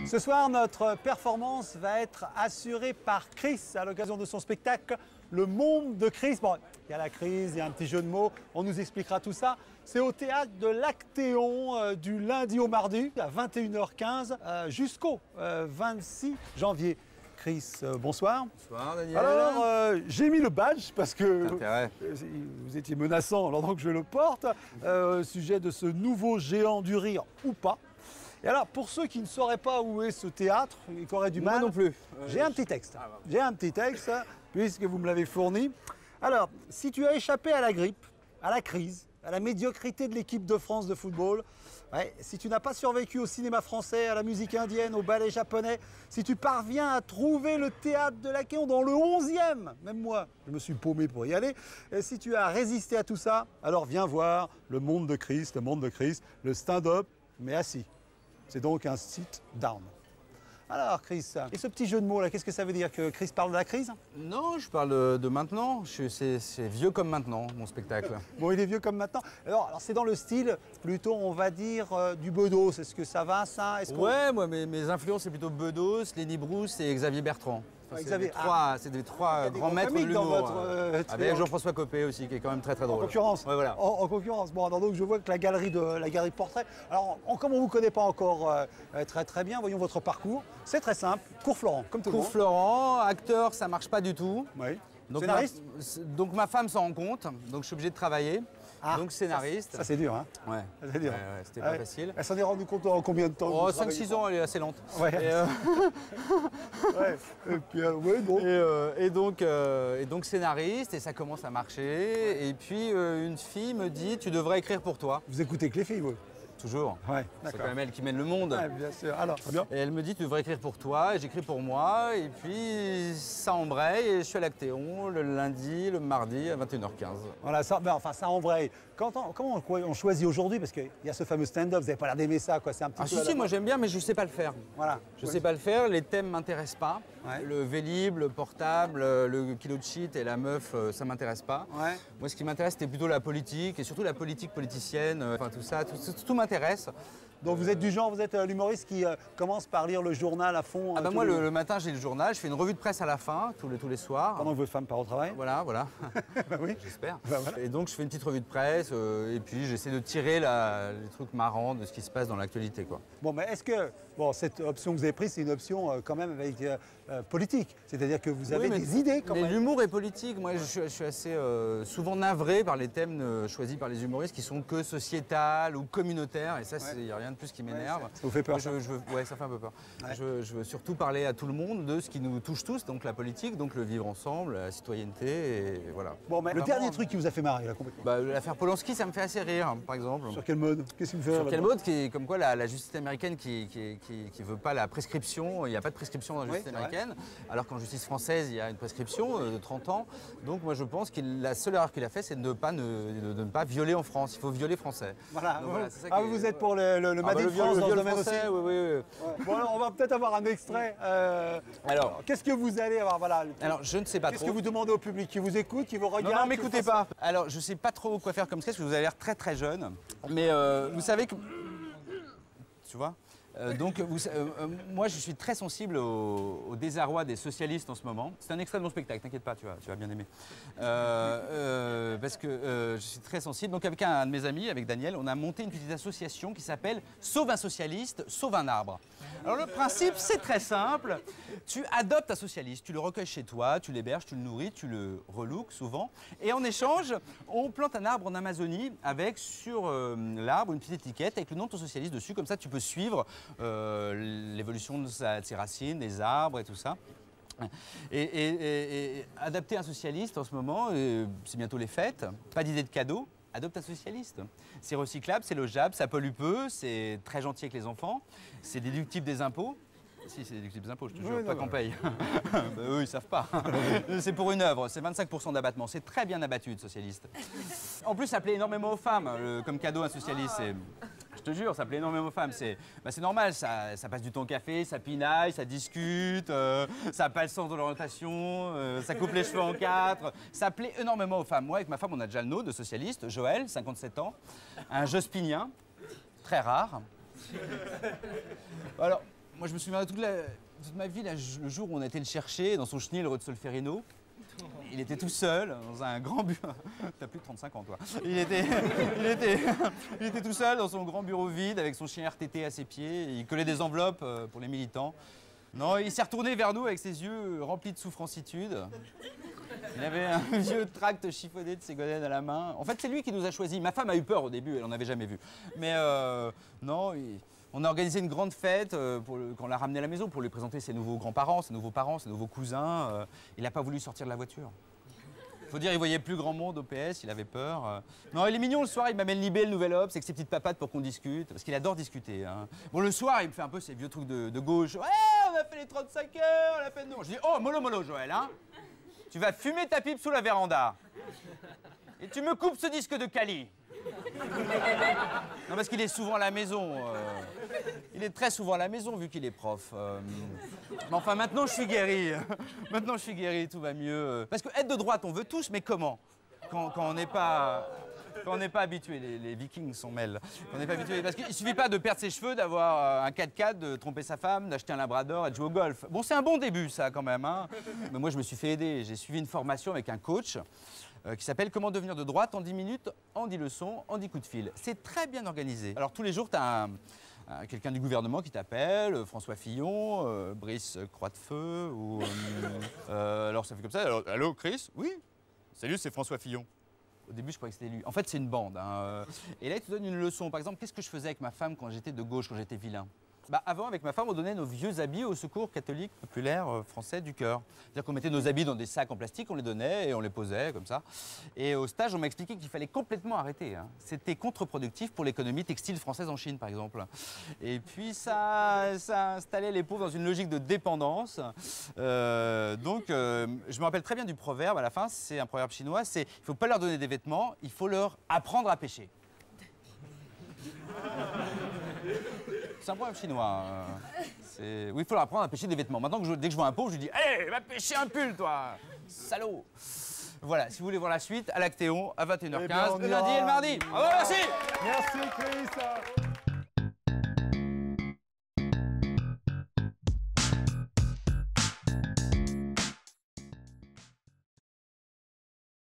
Ce soir, notre performance va être assurée par Chris à l'occasion de son spectacle Le Monde de Chris. Bon, il y a la crise, il y a un petit jeu de mots, on nous expliquera tout ça. C'est au théâtre de l'Actéon du lundi au mardi à 21h15 jusqu'au 26 janvier. Chris, bonsoir. Bonsoir Daniel. Alors, j'ai mis le badge parce que vous étiez menaçant alors que je le porte, au sujet de ce nouveau géant du rire ou pas. Et alors, pour ceux qui ne sauraient pas où est ce théâtre et qui auraient du mal, moi non plus. J'ai un petit texte. J'ai un petit texte, puisque vous me l'avez fourni. Alors, si tu as échappé à la grippe, à la crise, à la médiocrité de l'équipe de France de football, si tu n'as pas survécu au cinéma français, à la musique indienne, au ballet japonais, si tu parviens à trouver le théâtre de l'Actéon dans le 11e, même moi, je me suis paumé pour y aller, et si tu as résisté à tout ça, alors viens voir le monde de Chris, le stand-up, mais assis. C'est donc un sit-down. Alors Chris, et ce petit jeu de mots là, qu'est-ce que ça veut dire? Que Chris parle de la crise? Non, je parle de maintenant. C'est vieux comme maintenant, mon spectacle. Bon, il est vieux comme maintenant. Alors c'est dans le style, plutôt on va dire du Bedos. Est-ce que ça va ça? Ouais, moi mes influences c'est plutôt Bedos, Lenny Bruce et Xavier Bertrand. Enfin, c'est des trois grands maîtres de l'humour. Avec Jean-François Copé aussi, qui est quand même très drôle. En concurrence. Ouais, voilà. En concurrence. Bon, alors donc je vois que la galerie de portrait. Alors, comme on ne vous connaît pas encore très bien, voyons votre parcours. C'est très simple. Cours Florent, comme tout le monde. Cours Florent, acteur, ça marche pas du tout. Oui. Donc scénariste. Donc ma femme s'en rend compte, donc je suis obligé de travailler. Donc scénariste. Ça c'est dur, hein? Ouais. C'est dur. Ouais, c'était pas facile. Elle s'en est rendue compte en combien de temps? Oh, 5-6 ans, elle est assez lente. Ouais. Et puis, bon. Et donc scénariste, et ça commence à marcher. Et puis une fille me dit, tu devrais écrire pour toi. Vous écoutez que les filles, oui? Toujours. Ouais, c'est quand même elle qui mène le monde. Ouais, bien sûr. Alors, très bien. Et elle me dit, tu devrais écrire pour toi, et j'écris pour moi, et puis ça embraye, et je suis à l'Actéon le lundi, le mardi à 21h15. Voilà, ça embraye. Comment on choisit aujourd'hui? Parce qu'il y a ce fameux stand-up, vous n'avez pas l'air d'aimer ça, quoi. C'est un petit peu si, moi j'aime bien, mais je ne sais pas le faire. Voilà. Je ne sais pas le faire, les thèmes ne m'intéressent pas. Ouais. Le Vélib, le portable, le kilo de shit et la meuf, ça ne m'intéresse pas. Ouais. Moi, ce qui m'intéresse, c'était plutôt la politique, et surtout la politique politicienne, enfin tout ça, tout m'intéresse. Donc vous êtes du genre, vous êtes l'humoriste qui commence par lire le journal à fond? Moi, le matin, j'ai le journal, je fais une revue de presse à la fin, tous les soirs. Pendant que votre femme part au travail? Voilà. Bah oui. J'espère. Bah voilà. Et donc, je fais une petite revue de presse, et puis j'essaie de tirer les trucs marrants de ce qui se passe dans l'actualité, quoi. Bon, mais est-ce que cette option que vous avez prise, c'est une option quand même avec politique? C'est-à-dire que vous avez des idées quand même? L'humour est politique. Moi, je suis assez souvent navré par les thèmes choisis par les humoristes qui sont que sociétal ou communautaires. Et ça, il n'y a rien de plus qui m'énerve. Ça vous fait peur? Ouais, ça fait un peu peur. Ouais. Je veux surtout parler à tout le monde de ce qui nous touche tous, donc la politique, donc le vivre ensemble, la citoyenneté, et voilà. Bon, mais le dernier truc qui vous a fait marrer, là, complètement? L'affaire Polanski, ça me fait assez rire, par exemple. Sur quel mode? Qu'est-ce qui vous fait rire? Sur quel mode? Comme quoi la justice américaine qui veut pas la prescription, il n'y a pas de prescription dans la justice américaine, alors qu'en justice française, il y a une prescription de 30 ans. Donc moi, je pense que la seule erreur qu'il a fait, c'est de ne pas violer en France. Il faut violer français. Voilà. Donc, voilà, ça vous êtes pour le Made in France dans le domaine aussi? Oui. Ouais. Bon, alors, on va peut-être avoir un extrait. Alors, qu'est-ce que vous allez avoir? Voilà. Alors, je ne sais pas trop. Qu'est-ce que vous demandez au public qui vous écoute, qui vous regarde? Non, m'écoutez pas. Alors, je ne sais pas trop quoi faire comme sketch, parce que vous avez l'air très très jeune. Mais vous savez que... Tu vois? Moi, je suis très sensible au désarroi des socialistes en ce moment. C'est un extrait de mon spectacle, t'inquiète pas, tu vas bien aimer. Parce que je suis très sensible. Donc, avec un de mes amis, avec Daniel, on a monté une petite association qui s'appelle Sauve un socialiste, sauve un arbre. Alors, le principe, c'est très simple. Tu adoptes un socialiste, tu le recueilles chez toi, tu l'héberges, tu le nourris, tu le relooks souvent. Et en échange, on plante un arbre en Amazonie avec sur l'arbre une petite étiquette avec le nom de ton socialiste dessus. Comme ça, tu peux suivre l'évolution de ses racines, des arbres et tout ça. Et adapter un socialiste en ce moment, c'est bientôt les fêtes, pas d'idée de cadeau, adopte un socialiste. C'est recyclable, c'est logeable, ça pollue peu, c'est très gentil avec les enfants, c'est déductible des impôts. Si, c'est déductible des impôts, je te jure, pas qu'on paye. Eux, ils savent pas. C'est pour une œuvre, c'est 25% d'abattement, c'est très bien abattu de socialiste. En plus, ça plaît énormément aux femmes, comme cadeau un socialiste. Je te jure, ça plaît énormément aux femmes. C'est normal, ça passe du temps au café, ça pinaille, ça discute, ça n'a pas le sens de l'orientation, ça coupe les cheveux en quatre. Ça plaît énormément aux femmes. Moi, avec ma femme, on a déjà le nôtre de socialiste, Joël, 57 ans, un jospinien, très rare. Alors, moi, je me souviens toute ma vie, là, le jour où on a été le chercher dans son chenil rue de Solferino. Il était tout seul dans un grand bureau. T'as plus de 35 ans, toi. Il était tout seul dans son grand bureau vide avec son chien RTT à ses pieds. Il collait des enveloppes pour les militants. Non, il s'est retourné vers nous avec ses yeux remplis de souffrancitude. Il avait un vieux tract chiffonné de Ségolène à la main. En fait, c'est lui qui nous a choisis. Ma femme a eu peur au début, elle n'en avait jamais vu. Mais non, on a organisé une grande fête quand on l'a ramené à la maison pour lui présenter ses nouveaux grands-parents, ses nouveaux parents, ses nouveaux cousins. Il n'a pas voulu sortir de la voiture. Faut dire, il voyait plus grand monde au PS, il avait peur. Non, il est mignon le soir, il m'amène Libé, le Nouvel Obs, avec ses petites papates pour qu'on discute, parce qu'il adore discuter. Hein. Bon, le soir, il me fait un peu ces vieux trucs de gauche. Ouais, on a fait les 35 heures, on a fait... Non. Je dis, oh, mollo, Joël, hein. Tu vas fumer ta pipe sous la véranda. Et tu me coupes ce disque de Cali. Non, parce qu'il est souvent à la maison. Il est très souvent à la maison, vu qu'il est prof. Mais enfin, maintenant, je suis guéri. Maintenant, je suis guéri, tout va mieux. Parce que être de droite, on veut tous, mais comment? Quand on n'est pas... Quand on n'est pas habitué, les Vikings sont mêles. On n'est pas habitué, parce qu'il ne suffit pas de perdre ses cheveux, d'avoir un 4x4, de tromper sa femme, d'acheter un labrador et de jouer au golf. Bon, c'est un bon début, ça, quand même. Hein. Mais moi, je me suis fait aider. J'ai suivi une formation avec un coach qui s'appelle « Comment devenir de droite en 10 minutes, en 10 leçons, en 10 coups de fil ». C'est très bien organisé. Alors, tous les jours, tu as quelqu'un du gouvernement qui t'appelle, François Fillon, Brice Croix-de-Feu, ou... alors, ça fait comme ça. Alors, allô, Chris? Oui. Salut, c'est François Fillon. Au début, je croyais que c'était lui. En fait, c'est une bande. Hein. Et là, il te donne une leçon. Par exemple, qu'est-ce que je faisais avec ma femme quand j'étais de gauche, quand j'étais vilain? Bah, avant, avec ma femme, on donnait nos vieux habits au Secours catholique populaire français du cœur. C'est-à-dire qu'on mettait nos habits dans des sacs en plastique, on les donnait et on les posait comme ça. Et au stage, on m'a expliqué qu'il fallait complètement arrêter. Hein. C'était contre-productif pour l'économie textile française en Chine, par exemple. Et puis, ça installait les pauvres dans une logique de dépendance. Donc, je me rappelle très bien du proverbe à la fin, c'est un proverbe chinois, c'est « il ne faut pas leur donner des vêtements, il faut leur apprendre à pêcher ». C'est un problème chinois. Oui, il faut leur apprendre à pêcher des vêtements. Maintenant, dès que je vois un pauvre, je lui dis « Allez, va pêcher un pull, toi, salaud !» Voilà, si vous voulez voir la suite, à l'Actéon, à 21h15, le lundi et le mardi. Bravo, merci. Merci, Chris.